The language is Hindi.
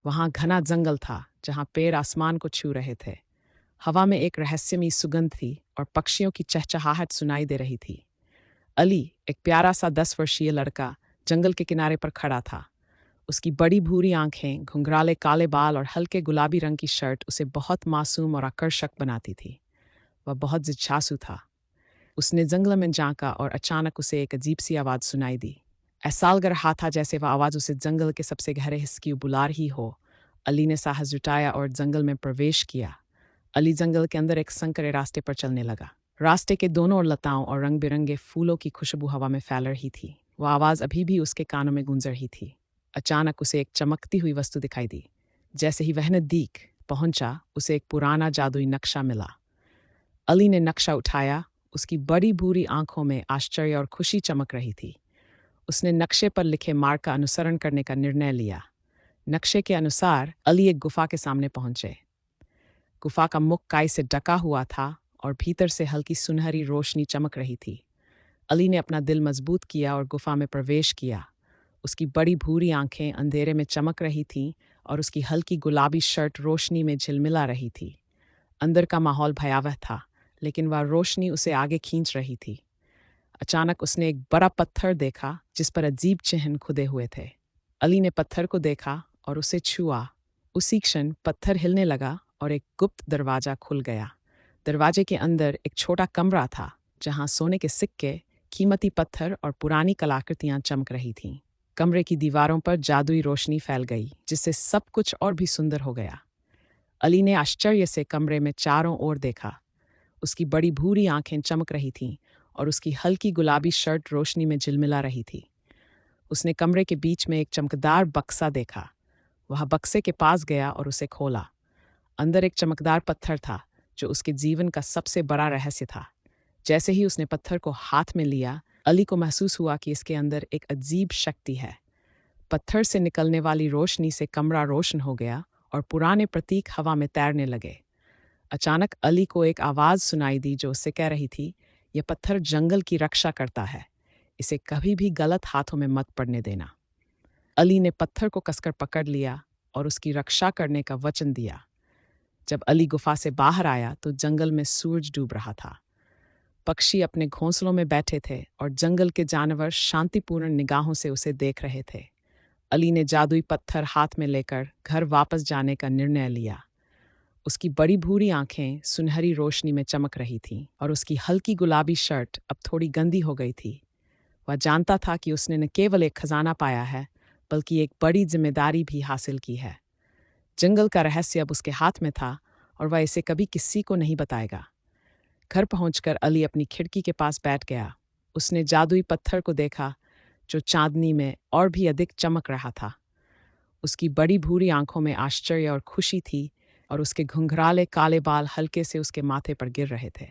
वहां घना जंगल था, जहां पेड़ आसमान को छू रहे थे। हवा में एक रहस्यमयी सुगंध थी और पक्षियों की चहचहाहट सुनाई दे रही थी। अली, एक प्यारा सा 10 वर्षीय लड़का, जंगल के किनारे पर खड़ा था। उसकी बड़ी भूरी आंखें, घुंघराले काले बाल और हल्के गुलाबी रंग की शर्ट उसे बहुत मासूम और आकर्षक बनाती थी। वह बहुत जिज्ञासु था। उसने जंगल में झांका और अचानक उसे एक अजीब सी आवाज़ सुनाई दी। ऐसा लग रहा था जैसे वह आवाज़ उसे जंगल के सबसे गहरे हिस्से की बुला रही हो। अली ने साहस जुटाया और जंगल में प्रवेश किया। अली जंगल के अंदर एक संकरे रास्ते पर चलने लगा। रास्ते के दोनों ओर लताओं और रंग बिरंगे फूलों की खुशबू हवा में फैल रही थी। वह आवाज़ अभी भी उसके कानों में गूंज रही थी। अचानक उसे एक चमकती हुई वस्तु दिखाई दी। जैसे ही वह नज़दीक पहुंचा, उसे एक पुराना जादुई नक्शा मिला। अली ने नक्शा उठाया। उसकी बड़ी भूरी आंखों में आश्चर्य और खुशी चमक रही थी। उसने नक्शे पर लिखे मार्ग का अनुसरण करने का निर्णय लिया। नक्शे के अनुसार अली एक गुफा के सामने पहुंचे। गुफा का मुख काई से ढका हुआ था और भीतर से हल्की सुनहरी रोशनी चमक रही थी। अली ने अपना दिल मजबूत किया और गुफा में प्रवेश किया। उसकी बड़ी भूरी आंखें अंधेरे में चमक रही थीं और उसकी हल्की गुलाबी शर्ट रोशनी में झिलमिला रही थी। अंदर का माहौल भयावह था, लेकिन वह रोशनी उसे आगे खींच रही थी। अचानक उसने एक बड़ा पत्थर देखा जिस पर अजीब चिन्ह खुदे हुए थे। अली ने पत्थर को देखा और उसे छुआ। उसी क्षण पत्थर हिलने लगा और एक गुप्त दरवाजा खुल गया। दरवाजे के अंदर एक छोटा कमरा था, जहां सोने के सिक्के, कीमती पत्थर और पुरानी कलाकृतियां चमक रही थीं। कमरे की दीवारों पर जादुई रोशनी फैल गई, जिससे सब कुछ और भी सुंदर हो गया। अली ने आश्चर्य से कमरे में चारों ओर देखा। उसकी बड़ी भूरी आंखें चमक रही थीं और उसकी हल्की गुलाबी शर्ट रोशनी में झिलमिला रही थी। उसने कमरे के बीच में एक चमकदार बक्सा देखा। वह बक्से के पास गया और उसे खोला। अंदर एक चमकदार पत्थर था, जो उसके जीवन का सबसे बड़ा रहस्य था। जैसे ही उसने पत्थर को हाथ में लिया, अली को महसूस हुआ कि इसके अंदर एक अजीब शक्ति है। पत्थर से निकलने वाली रोशनी से कमरा रोशन हो गया और पुराने प्रतीक हवा में तैरने लगे। अचानक अली को एक आवाज़ सुनाई दी जो उससे कह रही थी, यह पत्थर जंगल की रक्षा करता है, इसे कभी भी गलत हाथों में मत पड़ने देना। अली ने पत्थर को कसकर पकड़ लिया और उसकी रक्षा करने का वचन दिया। जब अली गुफा से बाहर आया तो जंगल में सूरज डूब रहा था। पक्षी अपने घोंसलों में बैठे थे और जंगल के जानवर शांतिपूर्ण निगाहों से उसे देख रहे थे। अली ने जादुई पत्थर हाथ में लेकर घर वापस जाने का निर्णय लिया। उसकी बड़ी भूरी आंखें सुनहरी रोशनी में चमक रही थीं और उसकी हल्की गुलाबी शर्ट अब थोड़ी गंदी हो गई थी। वह जानता था कि उसने न केवल एक खजाना पाया है, बल्कि एक बड़ी जिम्मेदारी भी हासिल की है। जंगल का रहस्य अब उसके हाथ में था और वह इसे कभी किसी को नहीं बताएगा। घर पहुंचकर अली अपनी खिड़की के पास बैठ गया। उसने जादुई पत्थर को देखा, जो चांदनी में और भी अधिक चमक रहा था। उसकी बड़ी भूरी आंखों में आश्चर्य और खुशी थी और उसके घुंघराले काले बाल हल्के से उसके माथे पर गिर रहे थे।